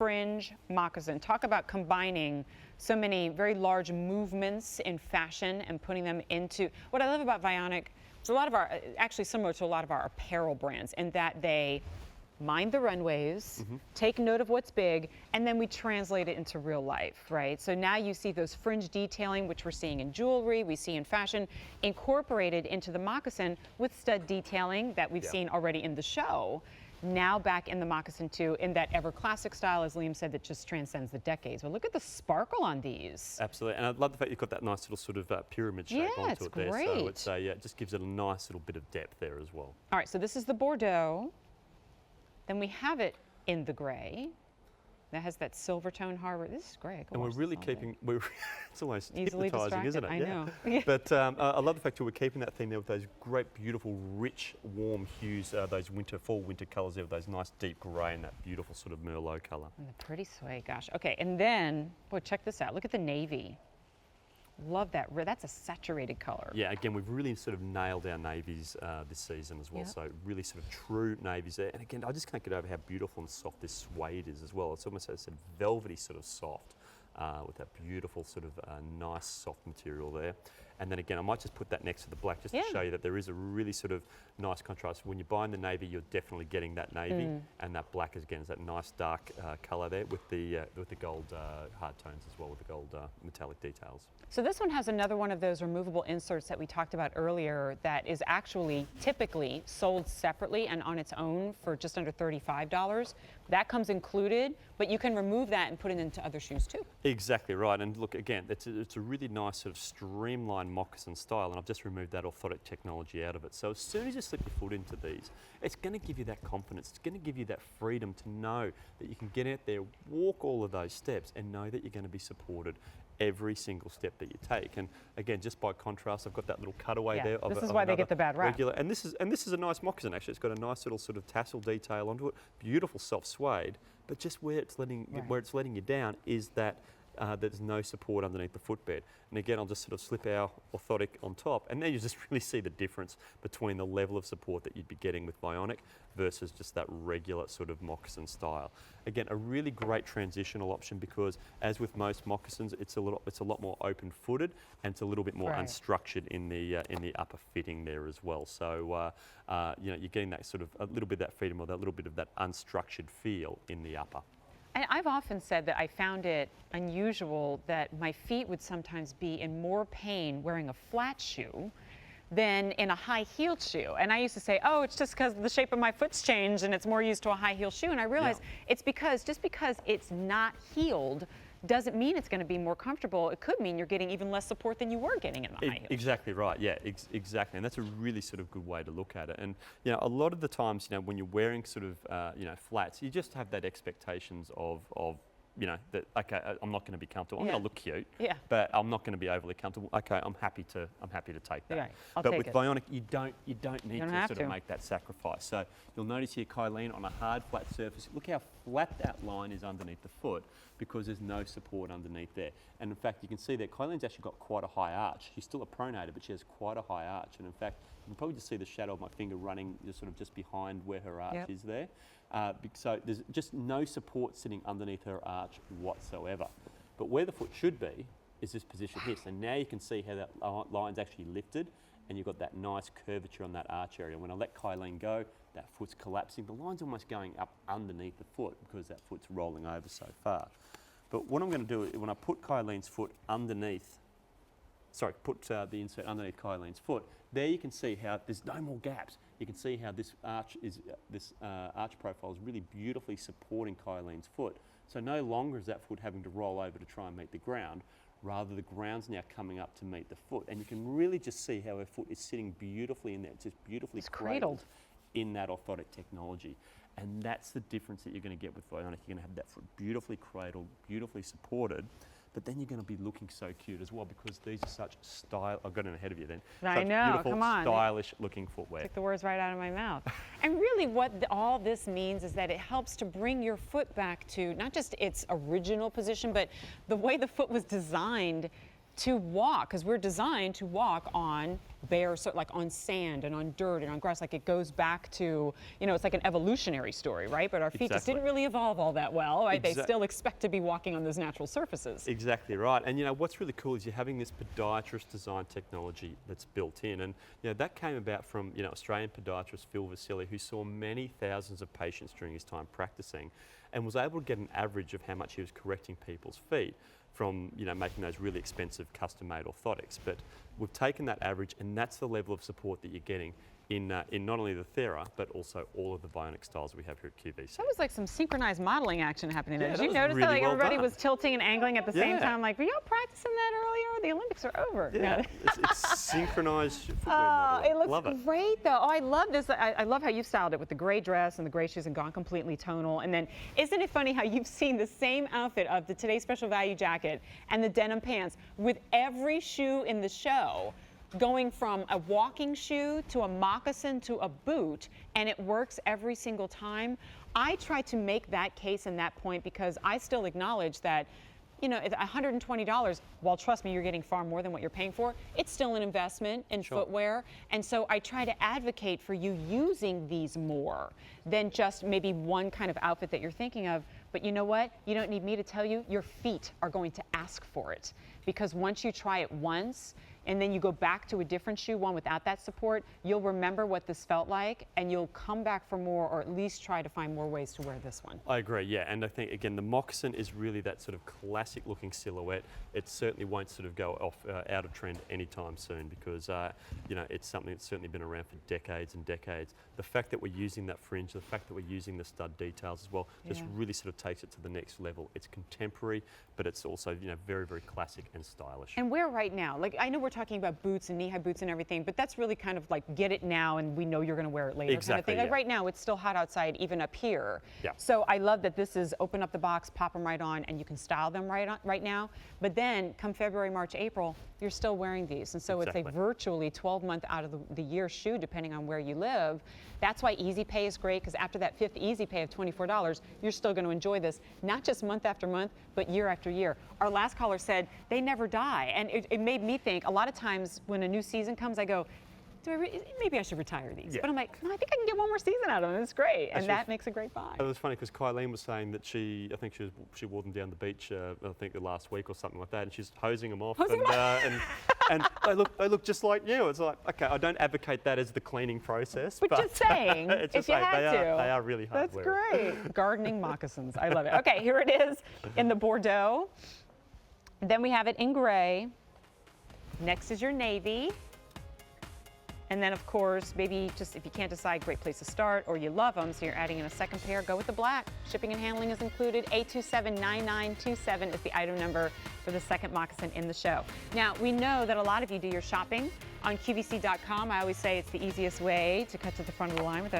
Fringe Moccasin. Talk about combining so many very large movements in fashion and putting them into, what I love about Vionic, it's a lot of our, actually similar to a lot of our apparel brands, in that they mind the runways, take note of what's big, and then we translate it into real life, right? So now you see those fringe detailing, which we're seeing in jewelry, we see in fashion, incorporated into the moccasin with stud detailing that we've seen already in the show. Now back in the moccasin too, in that ever classic style, as Liam said, that just transcends the decades. But look at the sparkle on these. Absolutely, and I love the fact you've got that nice little sort of pyramid shape onto it there. Great. So it's it just gives it a nice little bit of depth there as well. All right, so this is the Bordeaux. Then we have it in the gray. That has that silver tone harbor. This is great. And we're really keeping, it's almost easily hypnotising, isn't it? I know. But I love the fact that we're keeping that theme there with those great, beautiful, rich, warm hues, those fall winter colours there with those nice deep grey and that beautiful sort of Merlot colour. And the pretty suede, gosh. Okay, and then, boy, check this out. Look at the navy. Love that. That's a saturated color. Yeah, again, we've really sort of nailed our navies this season as well. So really sort of true navies there. And again, I just can't get over how beautiful and soft this suede is as well. It's almost a sort of velvety sort of soft with that beautiful sort of nice soft material there. And then again, I might just put that next to the black just to show you that there is a really sort of nice contrast. When you're buying the navy, you're definitely getting that navy, and that black is again is that nice dark colour there with the gold hard tones as well, with the gold metallic details. So this one has another one of those removable inserts that we talked about earlier that is actually typically sold separately and on its own for just under $35. That comes included, but you can remove that and put it into other shoes too. Exactly right, and look again, it's a really nice sort of streamlined moccasin style, and I've just removed that orthotic technology out of it. So as soon as you slip your foot into these, it's going to give you that confidence, it's going to give you that freedom to know that you can get out there, walk all of those steps and know that you're going to be supported every single step that you take. And again, just by contrast, I've got that little cutaway there. This is why they get the bad rap. Regular, and this is a nice moccasin actually. It's got a nice little sort of tassel detail onto it, beautiful soft suede. But just where it's letting you down is that there's no support underneath the footbed. And again, I'll just sort of slip our orthotic on top, and then you just really see the difference between the level of support that you'd be getting with Vionic versus just that regular sort of moccasin style. Again, a really great transitional option because, as with most moccasins, it's a lot more open-footed and it's a little bit more unstructured in the upper fitting there as well. So you know, you're getting that sort of a little bit of that freedom or that little bit of that unstructured feel in the upper. And I've often said that I found it unusual that my feet would sometimes be in more pain wearing a flat shoe than in a high-heeled shoe. And I used to say, oh, it's just because the shape of my foot's changed and it's more used to a high-heel shoe. And I realized it's because, just because it's not heeled doesn't mean it's going to be more comfortable. It could mean you're getting even less support than you were getting in the high heels. Exactly right, yeah, exactly. And that's a really sort of good way to look at it. And you know, a lot of the times, you know, when you're wearing sort of, you know, flats, you just have that expectations of you know, that, okay, I'm not going to be comfortable. I'm going to look cute, but I'm not going to be overly comfortable. Okay, I'm happy to take that. But with Vionic, you don't need to sort of make that sacrifice. So you'll notice here, Kylene, on a hard, flat surface, look how flat that line is underneath the foot because there's no support underneath there. And in fact, you can see that Kylene's actually got quite a high arch. She's still a pronator, but she has quite a high arch. And in fact, you can probably just see the shadow of my finger running just behind where her arch is there. So there's just no support sitting underneath her arch whatsoever. But where the foot should be is this position here. So now you can see how that line's actually lifted and you've got that nice curvature on that arch area. When I let Kylene go, that foot's collapsing. The line's almost going up underneath the foot because that foot's rolling over so far. But what I'm going to do is when I put Kylene's foot underneath, put the insert underneath Kylene's foot, there you can see how there's no more gaps. You can see how this arch profile is really beautifully supporting Kylene's foot. So no longer is that foot having to roll over to try and meet the ground, rather the ground's now coming up to meet the foot. And you can really just see how her foot is sitting beautifully in there. It's just beautifully cradled in that orthotic technology. And that's the difference that you're going to get with Vionic. You're going to have that foot beautifully cradled, beautifully supported, but then you're going to be looking so cute as well because these are such style. I've got it ahead of you then. I know, beautiful, come on. Stylish looking footwear. Took the words right out of my mouth. And really what all this means is that it helps to bring your foot back to not just its original position, but the way the foot was designed to walk, because we're designed to walk on bare, so like on sand and on dirt and on grass. Like it goes back to, you know, it's like an evolutionary story, right? But our feet just didn't really evolve all that well, right? They still expect to be walking on those natural surfaces. Exactly right. And you know, what's really cool is you're having this podiatrist design technology that's built in. And you know, that came about from, you know, Australian podiatrist Phil Vasili, who saw many thousands of patients during his time practicing and was able to get an average of how much he was correcting people's feet from, you know, making those really expensive custom-made orthotics. But we've taken that average, and that's the level of support that you're getting in not only the Thera, but also all of the Vionic styles we have here at QVC. That was like some synchronized modeling action happening there. Yeah, Did you notice really that? Like well everybody done. was tilting and angling at the same time. Like, were y'all practicing that earlier? The Olympics are over. Yeah, No. it's synchronized footwear Oh, modeling. it looks Love it. great though. Oh, I love this. I love how you've styled it with the gray dress and the gray shoes and gone completely tonal. And then, isn't it funny how you've seen the same outfit of the Today's Special Value jacket and the denim pants with every shoe in the show, going from a walking shoe to a moccasin to a boot, and it works every single time. I try to make that case and that point because I still acknowledge that, you know, at $120, while trust me, you're getting far more than what you're paying for, it's still an investment in footwear. And so I try to advocate for you using these more than just maybe one kind of outfit that you're thinking of. But you know what? You don't need me to tell you, your feet are going to ask for it. Because once you try it once, and then you go back to a different shoe, one without that support, you'll remember what this felt like, and you'll come back for more, or at least try to find more ways to wear this one. I agree, yeah, and I think, again, the moccasin is really that sort of classic looking silhouette. It certainly won't sort of go off out of trend anytime soon because, you know, it's something that's certainly been around for decades and decades. The fact that we're using that fringe, the fact that we're using the stud details as well, just really sort of takes it to the next level. It's contemporary, but it's also, you know, very, very classic and stylish. And where right now? Like, I know we're talking about boots and knee-high boots and everything, but that's really kind of like get it now and we know you're going to wear it later kind of thing. Like right now, it's still hot outside, even up here. Yeah. So I love that this is open up the box, pop them right on, and you can style them right now. But then come February, March, April, you're still wearing these. And so it's a virtually 12-month out of the year shoe, depending on where you live. That's why Easy Pay is great, because after that 5th Easy Pay of $24, you're still going to enjoy this, not just month after month, but year after year. Our last caller said they never die. And it made me think, a lot of times when a new season comes, I go, maybe I should retire these. But I'm like, no, I think I can get one more season out of them. It's great. And that makes a great buy. It was funny because Kylene was saying that she wore them down the beach, I think the last week or something like that, and she's hosing them off. And they look just like new. It's like, okay, I don't advocate that as the cleaning process. But just saying, it's just if you saying, had to. They are really hard That's to wear. great. Gardening moccasins. I love it. Okay, here it is in the Bordeaux. Then we have it in gray. Next is your navy. And then, of course, maybe just if you can't decide, great place to start, or you love them, so you're adding in a second pair, go with the black. Shipping and handling is included. 827-9927 is the item number for the second moccasin in the show. Now, we know that a lot of you do your shopping on QVC.com. I always say it's the easiest way to cut to the front of the line without